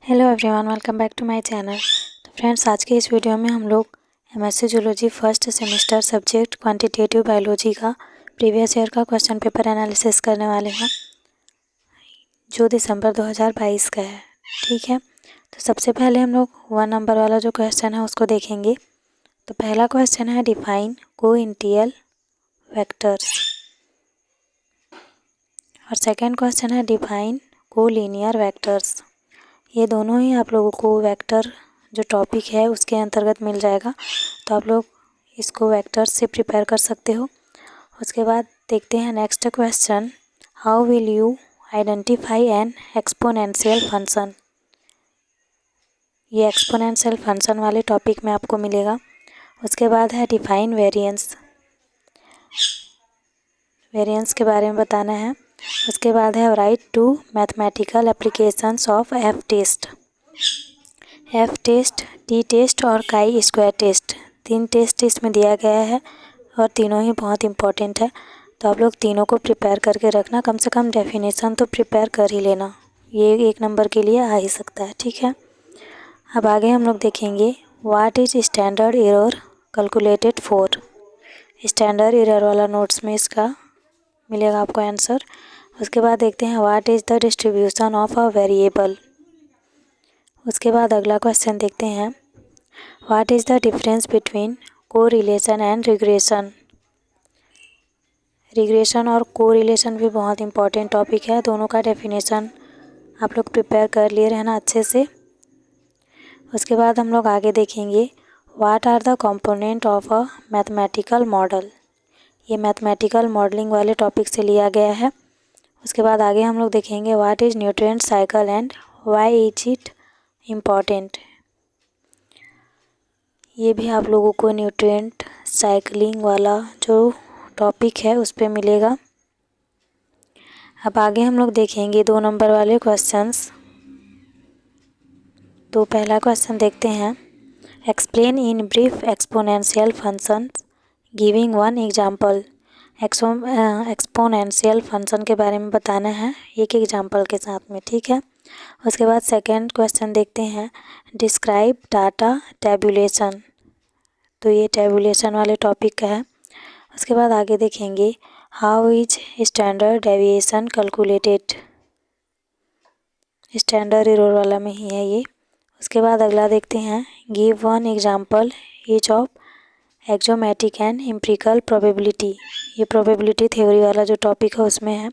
Hello everyone, welcome back to my channel. तो friends, आज के इस वीडियो में हम लोग MSc zoology first semester subject quantitative biology का प्रीवियस ईयर का क्वेश्चन पेपर एनालिसिस करने वाले हैं, जो दिसंबर 2022 का है। ठीक है, तो सबसे पहले हम लोग 1 नंबर वाला जो क्वेश्चन है उसको देखेंगे। तो पहला क्वेश्चन है डिफाइन कोइंटियल वेक्टर्स, और सेकेंड क्वेश्चन है डिफाइन कोलिनियर वेक्टर्स। ये दोनों ही आप लोगों को वेक्टर जो टॉपिक है उसके अंतर्गत मिल जाएगा, तो आप लोग इसको वेक्टर से प्रिपेयर कर सकते हो। उसके बाद देखते हैं next question, how will you identify N exponential function. ये एक्सपोनेंशियल फंक्शन वाले टॉपिक में आपको मिलेगा। उसके बाद है डिफाइन वेरिएंस, वेरिएंस के बारे में बताना है। उसके बाद है right to mathematical applications of F test, F test, T test और काई स्क्वायर टेस्ट। 3 टेस्ट इसमें दिया गया है और तीनों ही बहुत इंपॉर्टेंट है, तो आप लोग तीनों को प्रिपेयर करके रखना। कम से कम डेफिनेशन तो प्रिपेयर कर ही लेना, ये 1 नंबर के लिए आ ही सकता है। ठीक है, अब आगे हम लोग देखेंगे what is standard error calculated for. Standard error वाला नोट्स में इसका मिलेगा आपको आंसर। उसके बाद देखते हैं what is the distribution of a variable. उसके बाद अगला क्वेश्चन देखते हैं what is the difference between correlation and regression. Regression और कोरिलेशन भी बहुत इंपॉर्टेंट टॉपिक है, दोनों का डेफिनेशन आप लोग प्रिपेयर कर लिए रहना अच्छे से। उसके बाद हम लोग आगे देखेंगे what are the component of a mathematical model. ये मैथमेटिकल मॉडलिंग वाले टॉपिक से लिया गया है। उसके बाद आगे हम लोग देखेंगे what is nutrient cycle and why is it important. ये भी आप लोगों को न्यूट्रिएंट साइकिलिंग वाला जो टॉपिक है उस पे मिलेगा। अब आगे हम लोग देखेंगे 2 नंबर वाले क्वेश्चंस। तो पहला क्वेश्चन देखते हैं explain in brief exponential functions giving 1 example. Exponential function के बारे में बताना है एक एग्जाम्पल के साथ में। ठीक है, उसके बाद सेकंड क्वेश्चन देखते हैं डिस्क्राइब डाटा टेबुलेशन। तो ये टेबुलेशन वाले टॉपिक का है। उसके बाद आगे देखेंगे how is standard deviation calculated. Standard error वाला में ही है ये। उसके बाद अगला देखते हैं give 1 example each of axiomatic and empirical probability. ये प्रोबेबिलिटी थ्योरी वाला जो टॉपिक है उसमें है।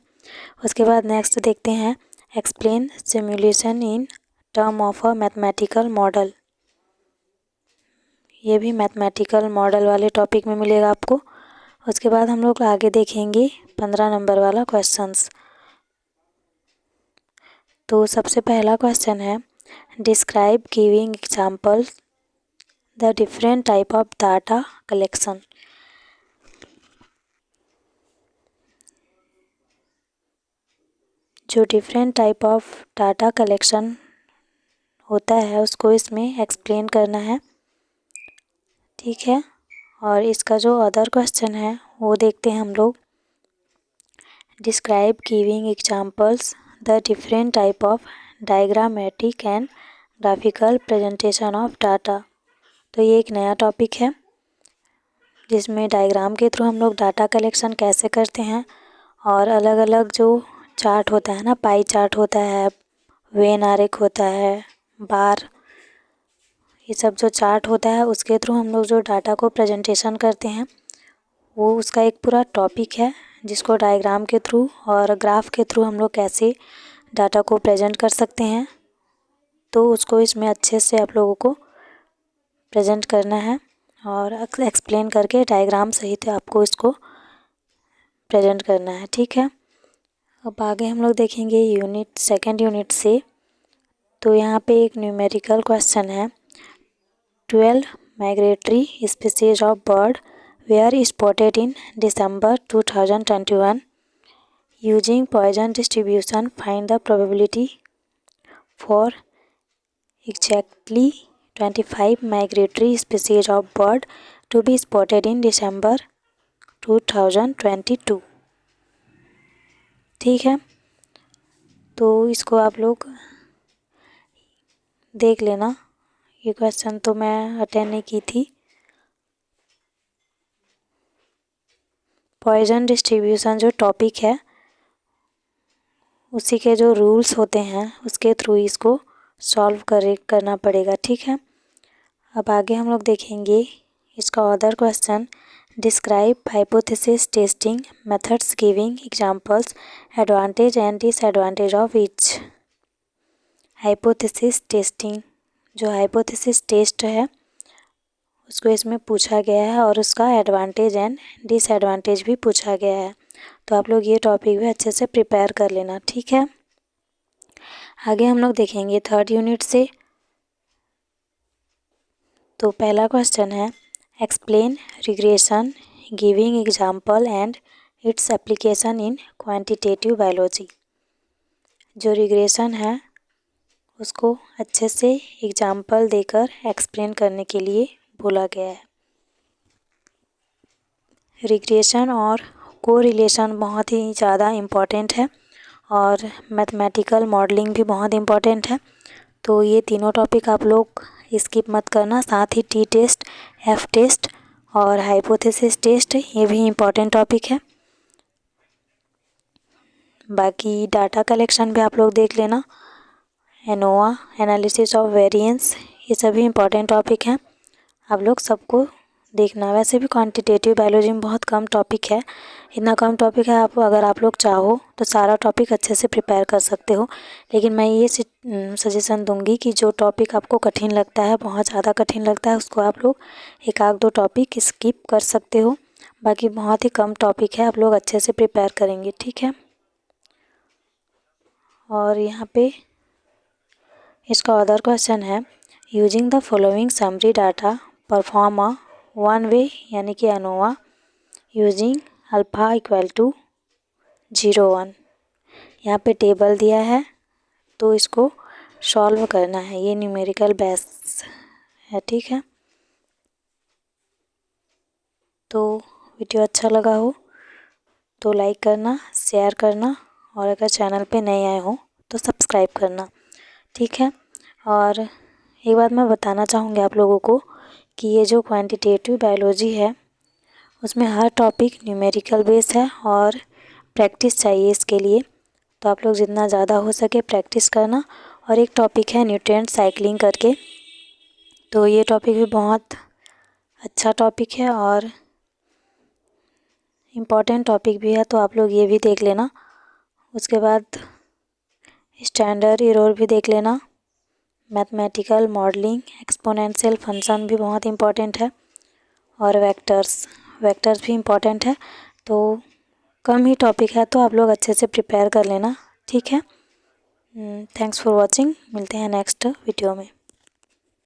उसके बाद नेक्स्ट देखते हैं explain simulation in term of a mathematical model. ये भी मैथमेटिकल मॉडल वाले टॉपिक में मिलेगा आपको। उसके बाद हम लोग आगे देखेंगे 15 नंबर वाला क्वेश्चंस। तो सबसे पहला क्वेश्चन है describe giving example the different type of data collection. जो different type of data collection होता है उसको इसमें एक्सप्लेन करना है। ठीक है, और इसका जो अदर क्वेश्चन है वो देखते हैं हम लोग describe giving examples the different type of diagrammatic and graphical presentation of data. तो ये एक नया टॉपिक है जिसमें डायग्राम के थ्रू हम लोग डाटा कलेक्शन कैसे करते हैं, और अलग अलग जो चार्ट होता है ना, पाई चार्ट होता है, वेन आरेख होता है, बार, ये सब जो चार्ट होता है उसके थ्रू हम लोग जो डाटा को प्रेजेंटेशन करते हैं वो उसका एक पूरा टॉपिक है, जिसको डायग्राम के थ्रू और ग्राफ के थ्रू हम लोग कैसे डाटा को प्रेजेंट कर सकते हैं, तो उसको इसमें अच्छे से आप लोगों को प्रेजेंट करना है और एक्सप्लेन करके डायग्राम सहित आपको इसको प्रेजेंट करना है। ठीक है, अब आगे हम लोग देखेंगे सेकेंड यूनिट से। तो यहाँ पे एक न्यूमेरिकल क्वेश्चन है 12 migratory species of bird were spotted in December 2021 using Poisson distribution find the probability for exactly 25 migratory species of bird to be spotted in December 2022। ठीक है, तो इसको आप लोग देख लेना। ये क्वेश्चन तो मैं अटेंड नहीं की थी। पॉइजन डिस्ट्रीब्यूशन जो टॉपिक है उसी के जो रूल्स होते हैं उसके थ्रू इसको सॉल्व करना पड़ेगा, ठीक है। अब आगे हम लोग देखेंगे इसका other question. Describe hypothesis testing methods giving examples advantage and disadvantage of each. Hypothesis testing, जो हाइपोथेसिस टेस्ट है उसको इसमें पूछा गया है और उसका एडवांटेज एंड डिसएडवांटेज भी पूछा गया है। तो आप लोग ये टॉपिक भी अच्छे से प्रिपेयर कर लेना, ठीक है। आगे हम लोग देखेंगे थर्ड यूनिट से। तो पहला क्वेश्चन है explain regression giving example and its application in quantitative biology. जो रिग्रेशन है उसको अच्छे से एग्जांपल देकर एक्सप्लेन करने के लिए बोला गया है। रिग्रेशन और कोरिलेशन बहुत ही ज़्यादा इम्पॉर्टेंट है और मैथमेटिकल मॉडलिंग भी बहुत इम्पॉर्टेंट है। तो ये तीनों टॉपिक आप लोग स्किप मत करना। साथ ही टी टेस्ट, एफ टेस्ट और हाइपोथेसिस टेस्ट ये भी इम्पॉर्टेंट टॉपिक है। बाकी डाटा कलेक्शन भी आप लोग देख लेना। एनोवा, एनालिसिस ऑफ वेरिएंस, ये सभी इम्पॉर्टेंट टॉपिक हैं, आप लोग सबको देखना। वैसे भी क्वांटिटेटिव बायोलॉजी में बहुत कम टॉपिक है, इतना कम टॉपिक है, अगर आप लोग चाहो तो सारा टॉपिक अच्छे से प्रिपेयर कर सकते हो। लेकिन मैं ये सजेशन दूंगी कि जो टॉपिक आपको कठिन लगता है, बहुत ज़्यादा कठिन लगता है, उसको आप लोग एक आध दो टॉपिक स्किप कर सकते हो। बाकी बहुत ही कम टॉपिक है, आप लोग अच्छे से प्रिपेयर करेंगे, ठीक है। और यहाँ पे इसका अदर क्वेश्चन है using the following summary data perform a one way यानी कि ANOVA using alpha equal to 0, 1। यहाँ पे टेबल दिया है तो इसको सॉल्व करना है, ये न्यूमेरिकल बेस है, ठीक है। तो वीडियो अच्छा लगा हो तो लाइक करना, शेयर करना और अगर चैनल पे नए आए हो तो सब्सक्राइब करना, ठीक है। और एक बात मैं बताना चाहूँगी आप लोगों को कि ये जो क्वांटिटेटिव बायोलॉजी है उसमें हर टॉपिक न्यूमेरिकल बेस है और प्रैक्टिस चाहिए इसके लिए। तो आप लोग जितना ज़्यादा हो सके प्रैक्टिस करना। और एक टॉपिक है न्यूट्रिएंट साइक्लिंग करके, तो ये टॉपिक भी बहुत अच्छा टॉपिक है और इम्पॉर्टेंट टॉपिक भी है, तो आप लोग ये भी देख लेना। उसके बाद स्टैंडर्ड एरर भी देख लेना। मैथमेटिकल मॉडलिंग, एक्सपोनेंशियल फंक्शन भी बहुत इम्पॉर्टेंट है और वेक्टर्स भी इम्पॉर्टेंट है। तो कम ही टॉपिक है तो आप लोग अच्छे से प्रिपेयर कर लेना, ठीक है। थैंक्स फॉर वॉचिंग, मिलते हैं नेक्स्ट वीडियो में।